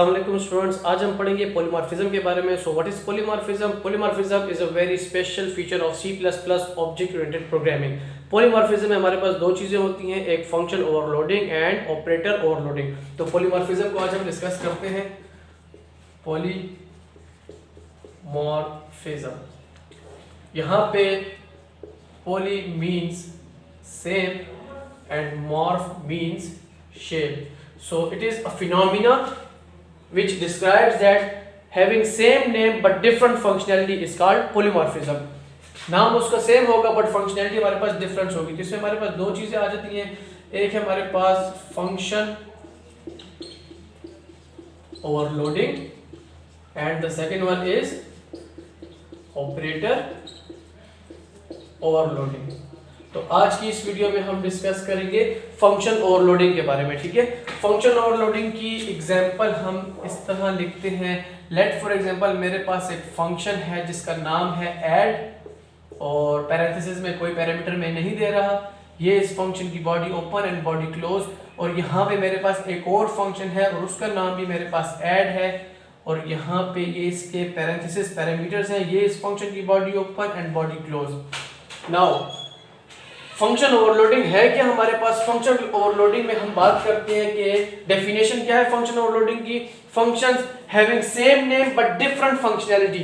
अस्सलाम वालेकुम स्टूडेंट्स, आज हम पढ़ेंगे पॉलीमॉर्फिज्म के बारे में। So what is polymorphism? Polymorphism is a very special feature of C++ object oriented programming. Polymorphism में हमारे पास दो चीज़ें होती हैं, एक function overloading and operator overloading. तो पॉलीमॉर्फिज्म को आज हम डिस्कस करते हैं। पॉलीमॉर्फिज्म, यहाँ पे poly means same and morph means shape. So it is a phenomena which describes that having same name but different functionality is called polymorphism. नाम उसका सेम होगा बट फंक्शनैलिटी हमारे पास डिफरेंस होगी। तो इसमें हमारे पास दो चीजें आ जाती हैं, एक है हमारे पास function overloading and the second one is operator overloading. तो आज की इस वीडियो में हम डिस्कस करेंगे फंक्शन ओवरलोडिंग के बारे में। ठीक है, फंक्शन ओवरलोडिंग की एग्जांपल हम इस तरह लिखते हैं। लेट फॉर एग्जांपल मेरे पास एक फंक्शन है जिसका नाम है ऐड और पैरेंथेसिस में कोई पैरामीटर मैं नहीं दे रहा। ये इस फंक्शन की body open and body close, और यहाँ पे मेरे पास एक और फंक्शन है और उसका नाम भी मेरे पास ऐड है, और यहाँ पे ये इसके पैरेंथेसिस पैरामीटर्स हैं। ये इस फंक्शन की body open and body close. Now function overloading है क्या हमारे पास? फंक्शन ओवरलोडिंग में हम बात करते हैं कि डेफिनेशन क्या है फंक्शन ओवरलोडिंग की। Functions having same name but different functionality.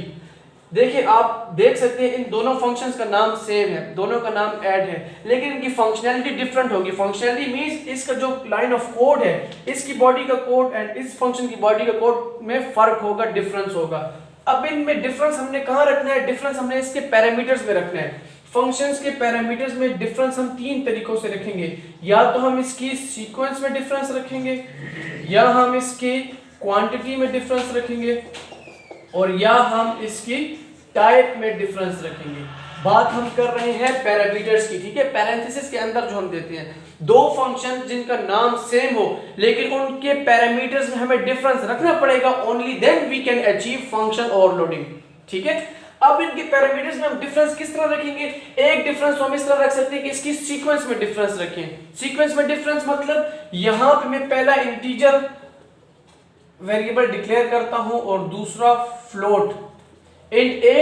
देखिए, आप देख सकते हैं इन दोनों फंक्शंस का नाम सेम है, दोनों का नाम ऐड है, लेकिन इनकी फंक्शनैलिटी डिफरेंट होगी। फंक्शनैलिटी मींस इसका जो लाइन ऑफ कोड है, इसकी बॉडी का कोड एंड इस फंक्शन की बॉडी का कोड में फर्क होगा, डिफरेंस होगा। अब इनमें डिफरेंस हमने कहाँ रखना है? डिफरेंस हमने इसके पैरामीटर्स में रखना है। फंक्शंस के पैरामीटर्स में डिफरेंस हम तीन तरीकों से रखेंगे। या तो हम इसकी सीक्वेंस में डिफरेंस रखेंगे, या हम इसकी क्वांटिटी में डिफरेंस रखेंगे, और या हम इसकी टाइप में डिफरेंस रखेंगे। बात हम कर रहे हैं पैरामीटर्स की। ठीक है, पैरेंथेसिस के अंदर जो हम देते हैं दो फंक्शन जिनका नाम सेम हो लेकिन उनके पैरामीटर्स में हमें डिफरेंस रखना पड़ेगा, only then we can achieve function overloading. ठीक है, अब इनके पैरामीटर्स में हम डिफरेंस किस तरह रखेंगे? एक डिफरेंस हम इस तरह रख सकते हैं कि इसकी सीक्वेंस में डिफरेंस रखें। सीक्वेंस में डिफरेंस मतलब यहां पे मैं पहला इंटीजर वेरिएबल डिक्लेयर करता हूं और दूसरा फ्लोट इंट ए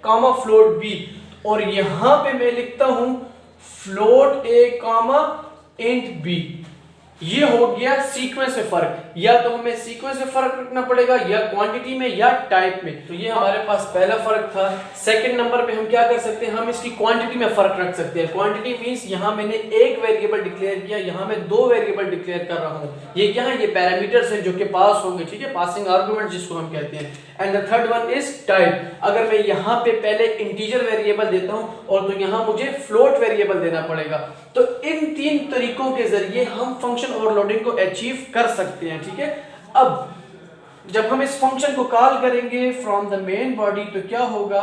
कॉमा फ्लोट बी, और यहां पे मैं लिखता हूं फ्लोट ए कॉमा इंट बी। ये हो गया सीक्वेंस में फर्क। या तो हमें सीक्वेंस में फर्क रखना पड़ेगा, या क्वांटिटी में, या टाइप में। तो ये हमारे पास पहला फर्क था। सेकंड नंबर पे हम क्या कर सकते हैं? हम इसकी क्वांटिटी में फर्क रख सकते हैं। क्वांटिटी मींस यहां मैंने एक वेरिएबल डिक्लेयर किया, यहां मैं दो वेरिएबल डिक्लेयर कर रहा हूं। ये क्या है? ये पैरामीटर्स हैं जो कि पास होंगे। ठीक है, पासिंग आर्गुमेंट जिसको हम कहते हैं। And the third one is type. अगर मैं यहां पे पहले इंटीजर वेरिएबल देता हूं और तो यहां मुझे फ्लोट वेरिएबल देना पड़ेगा। तो इन तीन तरीकों के जरिए हम फंक्शन ओवरलोडिंग को अचीव कर सकते हैं। ठीक है, अब जब हम इस फंक्शन को कॉल करेंगे फ्रॉम द मेन बॉडी तो क्या होगा?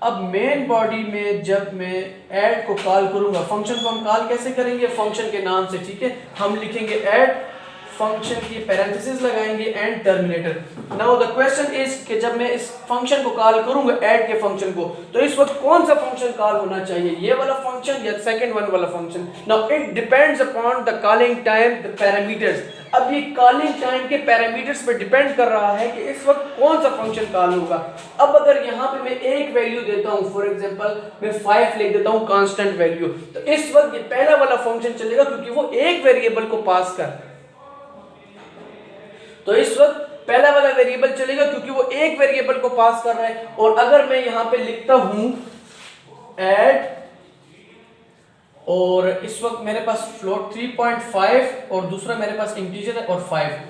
अब मेन बॉडी में जब मैं ऐड को कॉल करूंगा, फंक्शन को हम कॉल कैसे करेंगे? फंक्शन के नाम से। ठीक है, हम लिखेंगे ऐड, फंक्शन की पैरेंथेसिस लगाएंगे and terminator. Now the question is कि जब मैं इस फंक्शन को कॉल करूंगा ऐड के फंक्शन को, तो इस वक्त कौन सा फंक्शन कॉल होना चाहिए? ये वाला फंक्शन या सेकंड वन वाला function? Now it depends upon the calling time, the parameters. अब ये कॉलिंग टाइम के पैरामीटर्स पे डिपेंड कर रहा है कि इस वक्त कौन सा फंक्शन कॉल होगा। अब अगर यहाँ पे मैं एक वैल्यू देता हूँ, फॉर एग्जांपल मैं 5 लिख देता हूँ कांस्टेंट वैल्यू, तो इस वक्त ये पहला वाला फंक्शन चलेगा क्योंकि वो एक वेरिएबल को पास कर। तो इस वक्त पहला वाला वेरिएबल चलेगा क्योंकि वो एक वेरिएबल को पास कर रहा है। और अगर मैं यहां पे लिखता हूं ऐड, और इस वक्त मेरे पास फ्लोट 3.5 और दूसरा मेरे पास इंटीजर है और 5।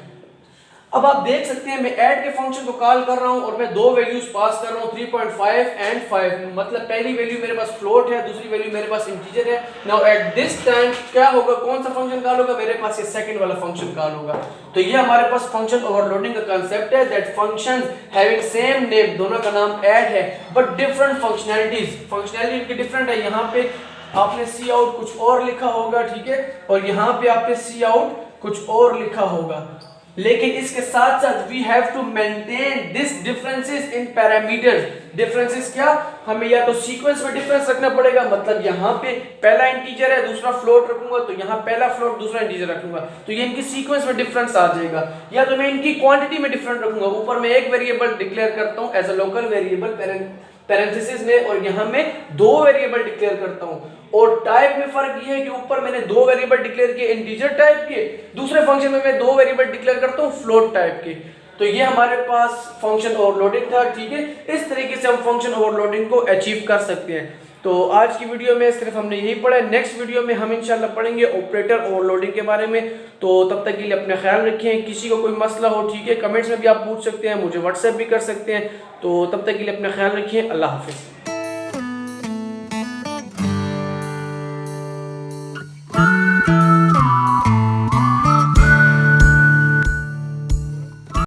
अब आप देख सकते हैं मैं ऐड के फंक्शन को कॉल कर रहा हूं और मैं दो वैल्यूज पास कर रहा हूं, 3.5 एंड 5। मतलब पहली वैल्यू मेरे पास फ्लोट है, दूसरी वैल्यू मेरे पास इंटीजर है। नाउ एट दिस टाइम क्या होगा? कौन सा फंक्शन कॉल होगा? मेरे पास ये सेकंड वाला फंक्शन कॉल होगा। तो ये हमारे पास फंक्शन ओवरलोडिंग का कांसेप्ट है, that functions having same name, दोनों का नाम ऐड है बट डिफरेंट फंक्शनैलिटीज। फंक्शनैलिटी इनकी डिफरेंट है। यहाँ पे आपने सी आउट कुछ और लिखा होगा, ठीक है, और यहाँ पे आपने सी आउट कुछ और लिखा होगा। लेकिन इसके साथ साथ we have to maintain this differences in parameters. Differences क्या, हमें या तो सीक्वेंस में डिफरेंस रखना पड़ेगा, मतलब यहाँ पे पहला इंटीजर है दूसरा फ्लोट रखूंगा तो यहाँ पहला फ्लोट दूसरा इंटीजर रखूंगा तो ये इनकी सीक्वेंस में डिफरेंस आ जाएगा, या तो मैं इनकी क्वांटिटी में डिफरेंट रखूंगा, ऊपर मैं एक वेरिएबल डिक्लेयर करता हूँ as a local variable parenthesis में और यहाँ मैं दो वेरिएबल डिक्लेयर करता हूँ। और टाइप में फर्क ये है कि ऊपर मैंने दो वेरिएबल डिक्लेयर किए इंटीजर टाइप के, दूसरे फंक्शन में मैं दो वेरिएबल डिक्लेयर करता हूँ फ्लोट टाइप के। तो ये हमारे पास फंक्शन ओवरलोडिंग था, ठीक है। इस तरीके से हम फंक्शन ओवरलोडिंग को अचीव कर सकते हैं। तो आज की वीडियो में सिर्फ हमने यही पढ़ा है। नेक्स्ट वीडियो में हम इंशाल्लाह पढ़ेंगे ऑपरेटर ओवरलोडिंग के बारे में। तो तब तक के लिए अपना ख्याल रखें। किसी को कोई मसला हो, ठीक है, कमेंट्स में भी आप पूछ सकते हैं, मुझे व्हाट्सएप भी कर सकते हैं। तो तब तक के लिए अपना ख्याल रखिए। अल्लाह हाफिज़।